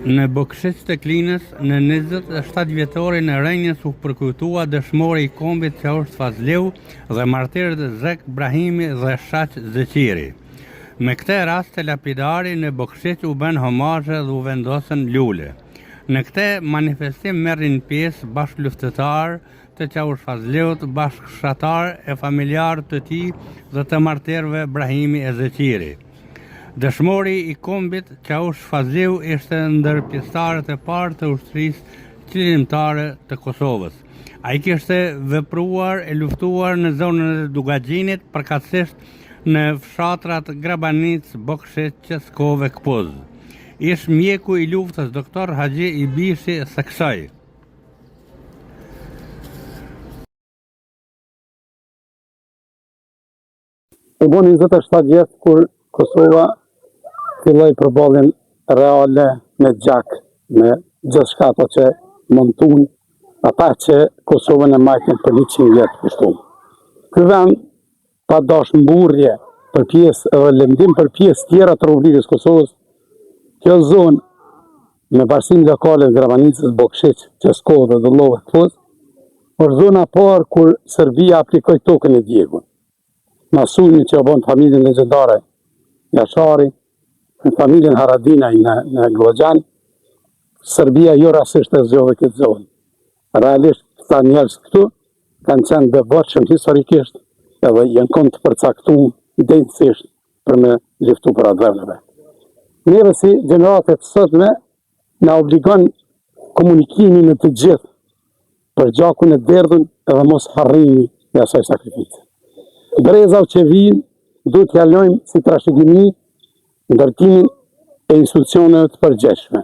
Në Bokshit të Klinës, në 27 vjetorin e rënjes u përkujtua dëshmori I kombit Çavush Fazleu dhe martirët Zek Brahimi dhe Shaq Zeqiri. Me këtë rast të lapidari në Bokshit u bën homazhe dhe u vendosën lule. Në këtë manifestim merrin pjesë bashkëluftëtar të Çavush Fazleut, bashkëshatar e familjar të tij dhe të martirëve Brahimi e Zeqiri. Dëshmori I kombit Çavush Fazleu ishte ndër pjesëtarët e parë të ushtrisë qëllimtare të Kosovës. Ai kishte vepruar e luftuar në zonën e Dugaxhinit, përkatësisht në fshatrat Grabanic, Bokshit, Qeskove, Kpuz. Ish mjeku I luftës doktor Haxhi Ibishi Saksoj. U bën 27 vjet kur Kosova filloi përballjen reale me gjak, me gjithçka ato që montun, ata që Kosovën e majtin për 100 vjet kështu. Ky vend pa dashmburrje për pjesë edhe lëndim për pjesë tjera të Republikës Kosovës, kjo zonë me bashkinë lokale të Grabanicës, Bokshit, Qeskove dhe Llove Kpuz, është zona parë kur Serbia aplikoi tokën e djegur. Masumi që bën familjen legjendare Jashari, në familjen Haradinaj në Glogjan, Serbia jo rasisht e zgjodhi këtë zonë. Realisht këta njerëz këtu kanë qenë devotshëm historikisht edhe janë kënd të përcaktuar denjësisht për me luftu për atë vendeve. Neve si gjenerate të sotme na obligon komunikimin e të gjithë për gjakun e derdhën edhe mos harrimi e asaj sakrifice. Breza që vinë duhet t'ja lojmë si trashëgimi ndërtimin e institucioneve të përgjithshme,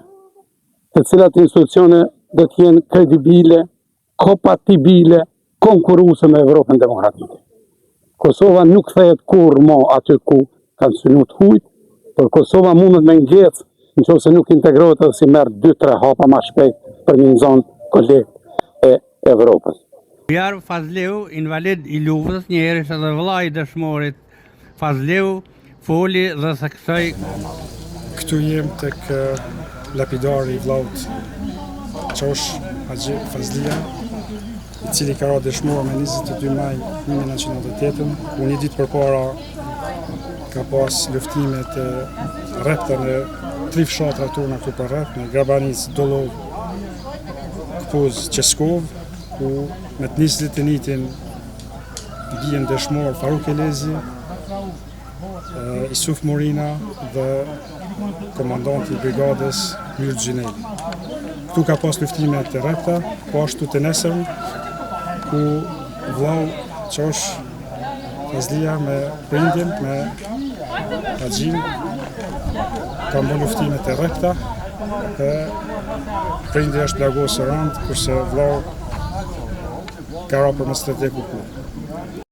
të cilat institucione do të jenë kredibile, kompatibile, konkurruese me Evropën demokratike. Kosova nuk kthehet kurrë më aty ku kanë synu të hujt, por Kosova mundet me ngec nëse nuk integrohet edhe si merr 2-3 hapa më shpejt për një zonë kolegë e Evropës. Jarë Fazleu, invalid I luftës, një herë ishte edhe vëllai I dëshmorit Fazleu, foli dhe theksoi. Këtu jem tek lapidari I vllaut Çavush Haxhi Fazlia, I cili ka ra dëshmor me 22 maj 1998, ku një ditë përpara ka pas luftimet e rrepta në 3 fshatra tona këtu për rreth, në Grabanic, Dollov, Kpuz, Qeskov, ku me të nislit e nitin bien dëshmor Faruk Elezi, Isuf Morina dhe komandanti I brigadës Myrt Gjineli. Këtu ka pas luftimet e rrepta, po ashtu të nesërm, ku vllau Çavush Fazlia me prindin, me Haxhin, ka bërë luftimet e rrepta, dhe prindi është plagosur rand, kurse vllau ka ra për mes të vdekur ku.